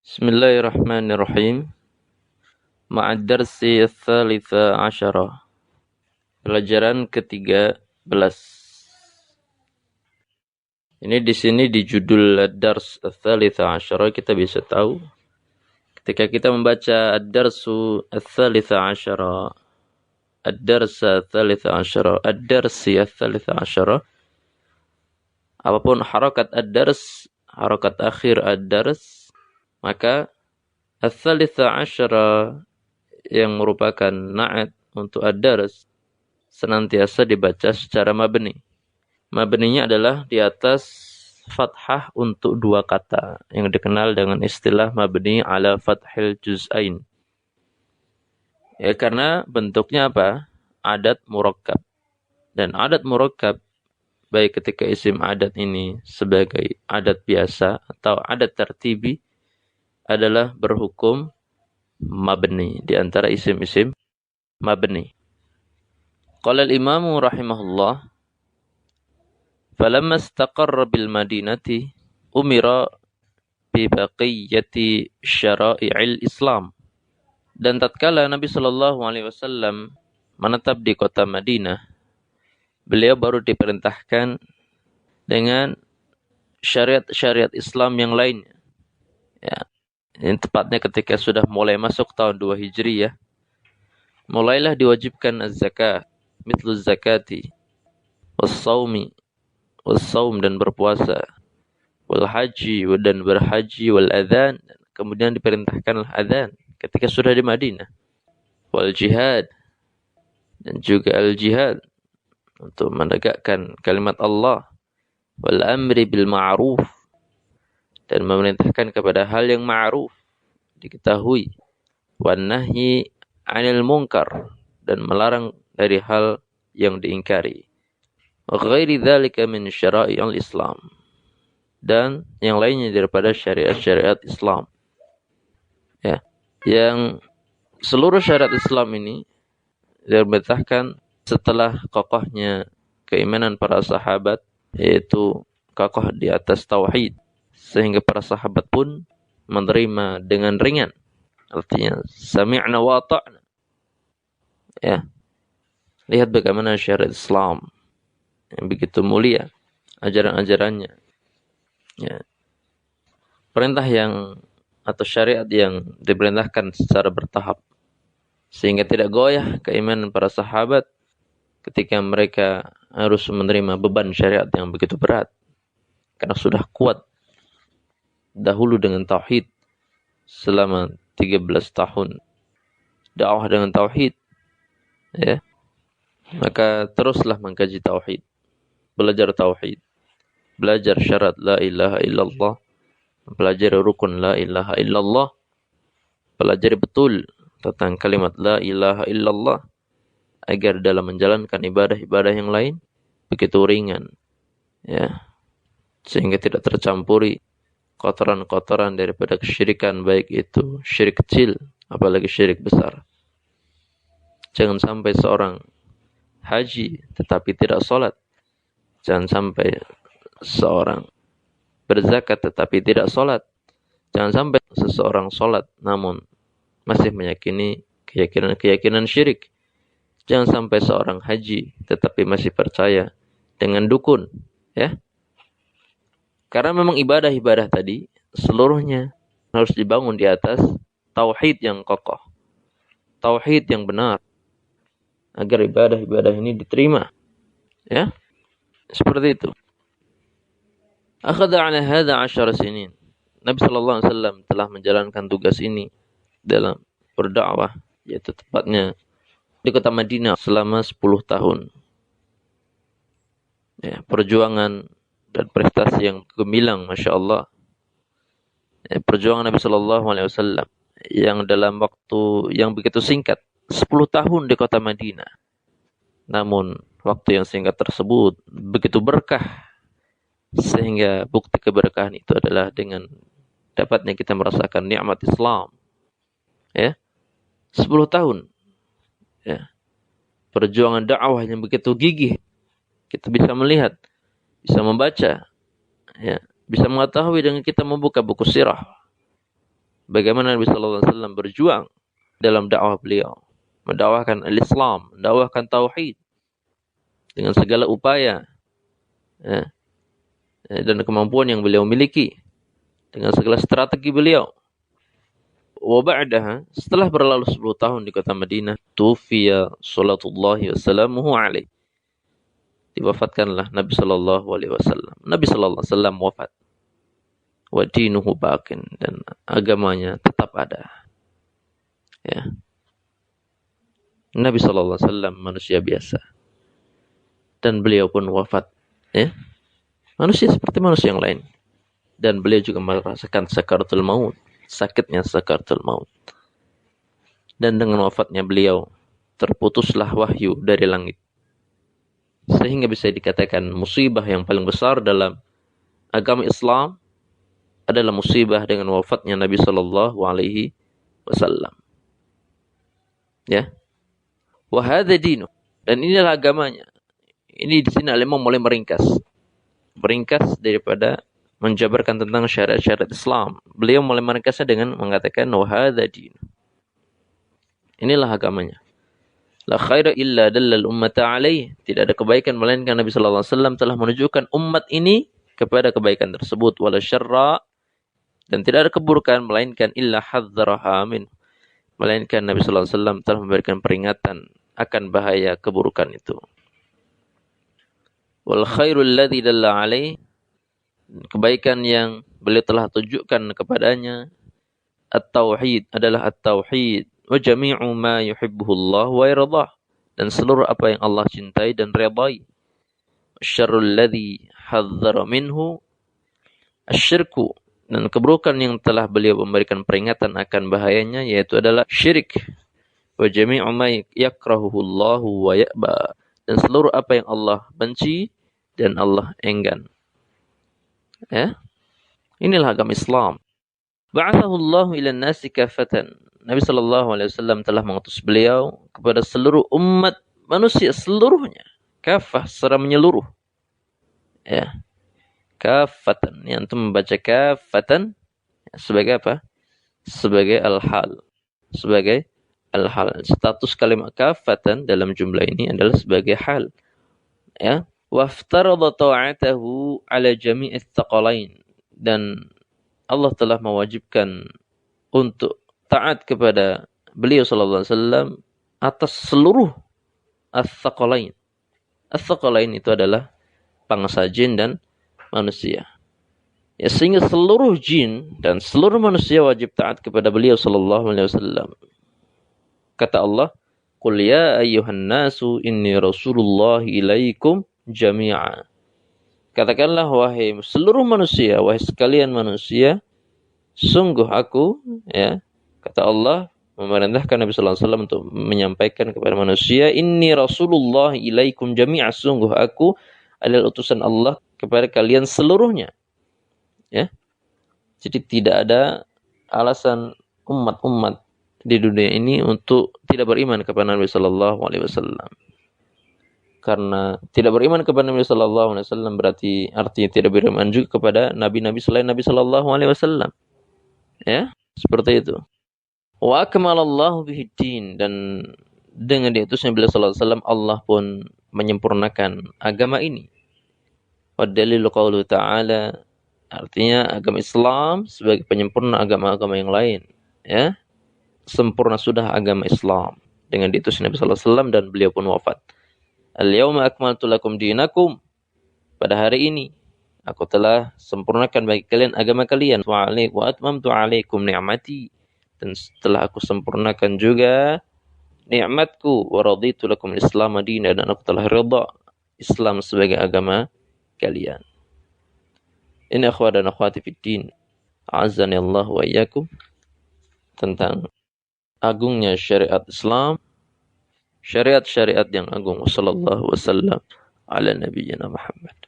Bismillahirrahmanirrahim. Ma'ad darsi ats-tsalitsa asyara. Pelajaran ke-13. Ini di sini di judul ad-dars ats-tsalitsa asyara kita bisa tahu ketika kita membaca ad-darsu ats-tsalitsa asyara, ad-darsa ats-tsalitsa asyara, ad-darsi ats-tsalitsa asyara, apapun harakat ad-dars, harakat akhir ad-dars, maka ats-tsalitsa asyara yang merupakan na'at untuk ad-dars senantiasa dibaca secara mabni. Mabninya adalah di atas fathah untuk dua kata yang dikenal dengan istilah mabni ala fathil juz'ain. Ya, karena bentuknya apa? Adat murakkab. Dan adat murakkab baik ketika isim adat ini sebagai adat biasa atau adat tertibi adalah berhukum mabni di antara isim-isim mabni. Qala al-imamu rahimahullah, falamma istaqarra bil madinati umira bi baqiyati syara'i'il Islam. Dan tatkala Nabi sallallahu alaihi wasallam menetap di kota Madinah, beliau baru diperintahkan dengan syariat-syariat Islam yang lainnya. Ya, ini tepatnya ketika sudah mulai masuk tahun 2 Hijriyah, mulailah diwajibkan az-zakah, mithlu zakati, was-saumi, was-saum dan berpuasa, wal haji dan berhaji, wal adzan, kemudian diperintahkanlah adzan ketika sudah di Madinah, wal jihad dan juga al jihad untuk menegakkan kalimat Allah, wal amri bil ma'ruf dan memerintahkan kepada hal yang ma'ruf diketahui, wan nahyi 'anil munkar dan melarang dari hal yang diingkari, wa ghairi dzalika min syara'i'il Islam dan yang lainnya daripada syariat-syariat Islam. Ya, yang seluruh syariat Islam ini diperintahkan setelah kokohnya keimanan para sahabat, yaitu kokoh di atas tauhid, sehingga para sahabat pun menerima dengan ringan. Artinya sami'na wa ata'na. Ya. Lihat bagaimana syariat Islam yang begitu mulia ajaran-ajarannya. Ya. Perintah yang atau syariat yang diperintahkan secara bertahap sehingga tidak goyah keimanan para sahabat ketika mereka harus menerima beban syariat yang begitu berat karena sudah kuat dahulu dengan tauhid selama 13 tahun dakwah dengan tauhid, ya, maka teruslah mengkaji tauhid, belajar tauhid, belajar syarat la ilaha illallah, pelajari rukun la ilaha illallah, pelajari betul tentang kalimat la ilaha illallah agar dalam menjalankan ibadah-ibadah yang lain begitu ringan, ya, sehingga tidak tercampuri kotoran-kotoran daripada kesyirikan, baik itu syirik kecil apalagi syirik besar. Jangan sampai seorang haji tetapi tidak sholat, jangan sampai seorang berzakat tetapi tidak sholat, jangan sampai seseorang sholat namun masih meyakini keyakinan syirik, jangan sampai seorang haji tetapi masih percaya dengan dukun, ya. Karena memang ibadah-ibadah tadi seluruhnya harus dibangun di atas tauhid yang kokoh, tauhid yang benar, agar ibadah-ibadah ini diterima, ya. Seperti itu. Akhadha 'ala hadha 10 sinin. Nabi sallallahu alaihi wasallam telah menjalankan tugas ini dalam berdakwah, yaitu tepatnya di kota Madinah selama 10 tahun. Ya, perjuangan dan prestasi yang gemilang, Masya Allah. Ya, perjuangan Nabi sallallahu alaihi wasallam yang dalam waktu yang begitu singkat, 10 tahun di kota Madinah. Namun waktu yang singkat tersebut begitu berkah, sehingga bukti keberkahan itu adalah dengan dapatnya kita merasakan nikmat Islam. Ya. 10 tahun. Ya. Perjuangan dakwah yang begitu gigih. Kita bisa melihat, bisa membaca, ya, bisa mengetahui dengan kita membuka buku sirah. bagaimana Nabi sallallahu alaihi wasallam berjuang dalam dakwah beliau, mendakwahkan al-Islam, mendakwahkan tauhid dengan segala upaya, ya, dan kemampuan yang beliau miliki, dengan segala strategi beliau. Wa ba'daha, setelah berlalu 10 tahun di kota Madinah, tufiya sallallahu wasallamuhu alaihi. Diwafatkanlah Nabi sallallahu alaihi wasallam. Nabi sallallahu alaihi wasallam wafat. Wa dinuhu baqin, dan agamanya tetap ada. Ya. Nabi sallallahu alaihi wasallam manusia biasa. Dan beliau pun wafat, ya. Manusia seperti manusia yang lain. Dan beliau juga merasakan sakaratul maut, sakitnya sakaratul maut. Dan dengan wafatnya beliau, terputuslah wahyu dari langit. Sehingga bisa dikatakan musibah yang paling besar dalam agama Islam adalah musibah dengan wafatnya Nabi sallallahu alaihi wasallam. Ya. Wa hadza dinu, dan inilah agamanya. Ini di sini Al-Imam mulai meringkas daripada menjabarkan tentang syariat-syariat Islam. Beliau mulai meringkasnya dengan mengatakan wa hadza dinu. Inilah agamanya. La khaira illa dallal ummata alaih. Tidak ada kebaikan melainkan Nabi sallallahu alaihi wasallam telah menunjukkan umat ini kepada kebaikan tersebut. Wala syarra, dan tidak ada keburukan melainkan illa hadzaraha min. Melainkan Nabi sallallahu alaihi wasallam telah memberikan peringatan akan bahaya keburukan itu. Wal khairul ladzi dalla alaih, kebaikan yang beliau telah tunjukkan kepadanya, at-tauhid, adalah at-tauhid. Wa jami'u ma yuhibbuhu Allah wa yardah, dan seluruh apa yang Allah cintai dan redai. Syarrul ladzi hadzara minhu asyirku, dan keburukan yang telah beliau memberikan peringatan akan bahayanya yaitu adalah syirik. Wa jami'u ma yakrahuhu Allah wa ya'ba, dan seluruh apa yang Allah benci dan Allah enggan. Ya? Inilah agama Islam. Ba'athahu Allah ila an-nasi kafatan. Nabi sallallahu alaihi wasallam telah mengutus beliau kepada seluruh umat manusia seluruhnya. Kafah, secara menyeluruh. Ya. Kafatan. Yang antum membaca kafatan sebagai apa? Sebagai al-hal. Sebagai al-hal. Status kalimat kafatan dalam jumlah ini adalah sebagai hal. Ya. Waftarada ta'atahu ala jami'is thaqalain, dan Allah telah mewajibkan untuk taat kepada beliau sallallahu alaihi wasallam atas seluruh as-thaqalain. As-thaqalain itu adalah bangsa jin dan manusia. Ya, sehingga seluruh jin dan seluruh manusia wajib taat kepada beliau sallallahu alaihi wasallam. Kata Allah, "Qul ya ayyuhan nasu inni rasulullah ilaikum jami'a." Katakanlah wahai seluruh manusia, wahai sekalian manusia, sungguh aku, ya, kata Allah memerintahkan Nabi sallallahu alaihi wasallam untuk menyampaikan kepada manusia, inni rasulullah ilaikum jami'a, sungguh aku adalah utusan Allah kepada kalian seluruhnya. Ya. Jadi tidak ada alasan umat-umat di dunia ini untuk tidak beriman kepada Nabi sallallahu alaihi wasallam. Karena tidak beriman kepada Nabi sallallahu alaihi wasallam berarti artinya tidak beriman juga kepada nabi-nabi selain Nabi sallallahu alaihi wasallam. Ya, seperti itu. Wa akmalallahu bihi din, dan dengan diutusnya beliau sallallahu alaihi wasallam Allah pun menyempurnakan agama ini. Wa dalilu qaulu ta'ala, artinya agama Islam sebagai penyempurna agama-agama yang lain, ya. Sempurna sudah agama Islam dengan diutusnya Nabi sallallahu alaihi wasallam dan beliau pun wafat. Al-yawma akmaltu lakum dinakum, pada hari ini aku telah sempurnakan bagi kalian agama kalian. Wa atmamtu alaikum ni'mati, dan setelah aku sempurnakan juga nikmatku. Wa raditu lakum Islam madina, dan aku telah ridha Islam sebagai agama kalian. Ini akhwat dan akhwati fid din, a'azzani Allah wa iyyakum, tentang agungnya syariat Islam, syariat-syariat yang agung. Wassallallahu wasallam ala nabiyyina Muhammad.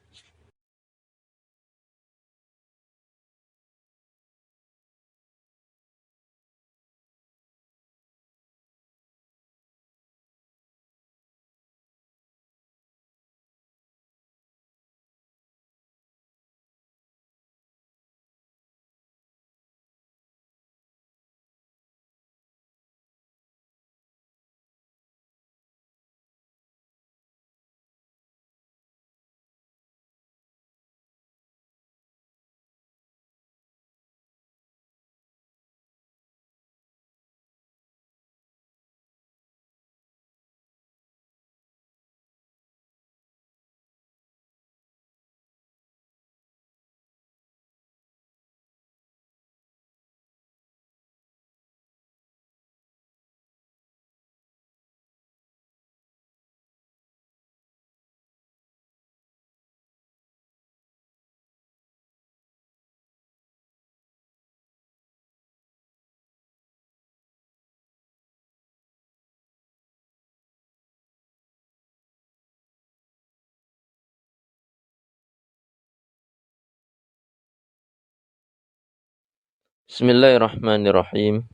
Bismillahirrahmanirrahim.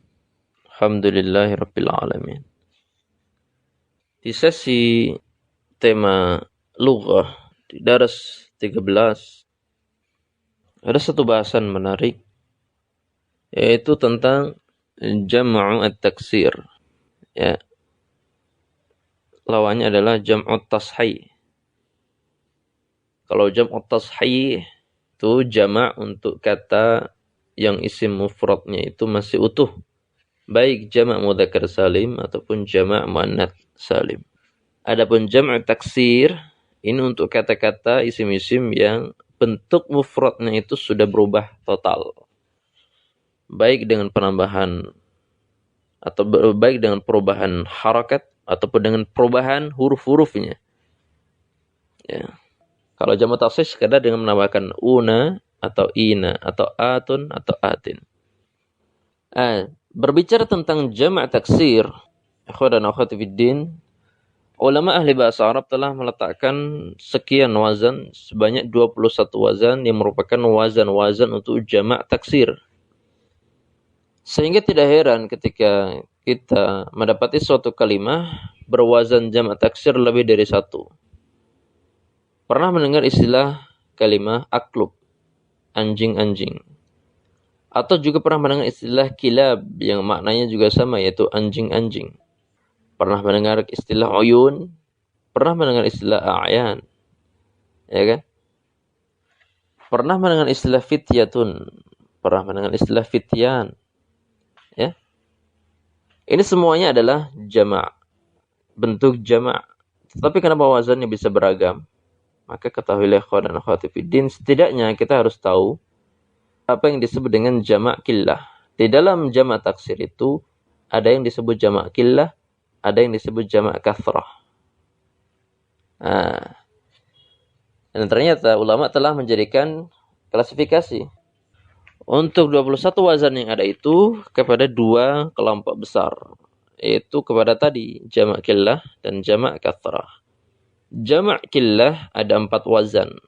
Alhamdulillahirabbil alamin. Di sesi tema lughah di daras 13 ada satu bahasan menarik, yaitu tentang jam'u at-taksir. Ya. Lawannya adalah jam'u tashih. Kalau jam'u tashih itu jama' untuk kata yang isim mufradnya itu masih utuh, baik jama' mudzakkar salim ataupun jama' muannats salim. Adapun jam'u taksir ini untuk kata-kata isim-isim yang bentuk mufradnya itu sudah berubah total, baik dengan penambahan atau baik dengan perubahan harakat ataupun dengan perubahan huruf-hurufnya. Ya. Kalau jamak taksir sekadar dengan menambahkan una atau ina atau atun atau atin. Berbicara tentang jamak taksir, ikhwan dan akhwat fiddin, ulama ahli bahasa Arab telah meletakkan sekian wazan, sebanyak 21 wazan yang merupakan wazan-wazan untuk jamak taksir. Sehingga tidak heran ketika kita mendapati suatu kalimah berwazan jamak taksir lebih dari satu. Pernah mendengar istilah kalimah aklub, anjing-anjing. Atau juga pernah mendengar istilah kilab yang maknanya juga sama, yaitu anjing-anjing. Pernah mendengar istilah uyun, pernah mendengar istilah a'yan. Ya kan? Pernah mendengar istilah fityatun, pernah mendengar istilah fityan. Ya. Ini semuanya adalah jama', bentuk jama'. Tetapi kenapa wazannya bisa beragam? Maka ketahuilah ikhwan dan akhwat fiddin, setidaknya kita harus tahu apa yang disebut dengan jama' killah. Di dalam jama' taksir itu ada yang disebut jama' killah, ada yang disebut jama' kathrah. Dan ternyata ulama telah menjadikan klasifikasi untuk 21 wazan yang ada itu kepada dua kelompok besar, yaitu kepada tadi jama' killah dan jama' kathrah. Jama' killah ada 4 wazan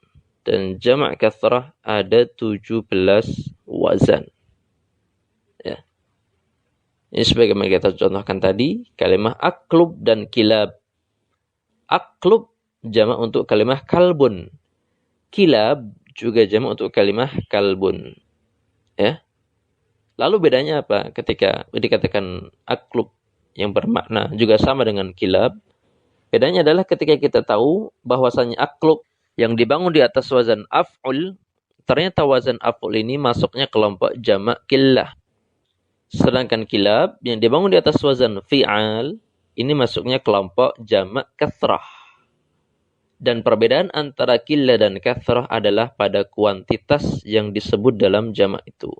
dan jama' kathrah ada 17 wazan. Ya. Ini sebagaimana kita contohkan tadi, kalimah aklub dan kilab. Aklub jama' untuk kalimah kalbun. Kilab juga jama' untuk kalimah kalbun. Ya. Lalu bedanya apa ketika dikatakan aklub yang bermakna juga sama dengan kilab? Bedanya adalah ketika kita tahu bahwasanya aklub yang dibangun di atas wazan af'ul, ternyata wazan af'ul ini masuknya kelompok jama' killah. Sedangkan kilab yang dibangun di atas wazan fi'al, ini masuknya kelompok jama' kathrah. Dan perbedaan antara killah dan kathrah adalah pada kuantitas yang disebut dalam jama' itu.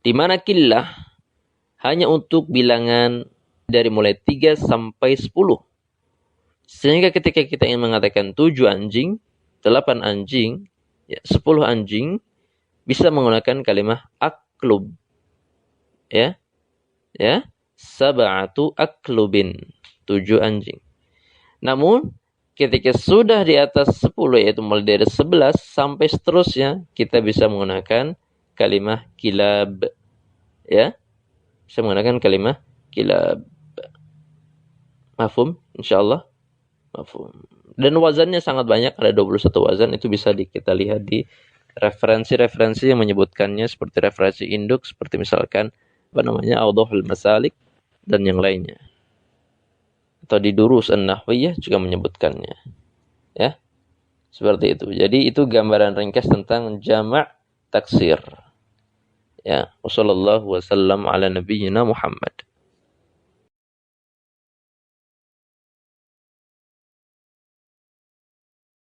Di mana killah hanya untuk bilangan dari mulai 3 sampai 10. Sehingga ketika kita ingin mengatakan 7 anjing, 8 anjing, 10 anjing, bisa menggunakan kalimah aklub. Ya. Sab'atu aklubin, 7 anjing. Namun, ketika sudah di atas 10, yaitu mulai dari 11 sampai seterusnya, kita bisa menggunakan kalimah kilab. Ya. Bisa menggunakan kalimah kilab. Mafhum? InsyaAllah. Mafhum. Dan wazannya sangat banyak, ada 21 wazan. Itu bisa kita lihat di referensi-referensi yang menyebutkannya, seperti referensi induk, seperti misalkan Awdahul Masalik dan yang lainnya. Atau di Durus An-Nahwiyah juga menyebutkannya. Ya. Seperti itu. Jadi itu gambaran ringkas tentang jama' taksir. Ya, wassallallahu wasallam ala nabiyyina Muhammad.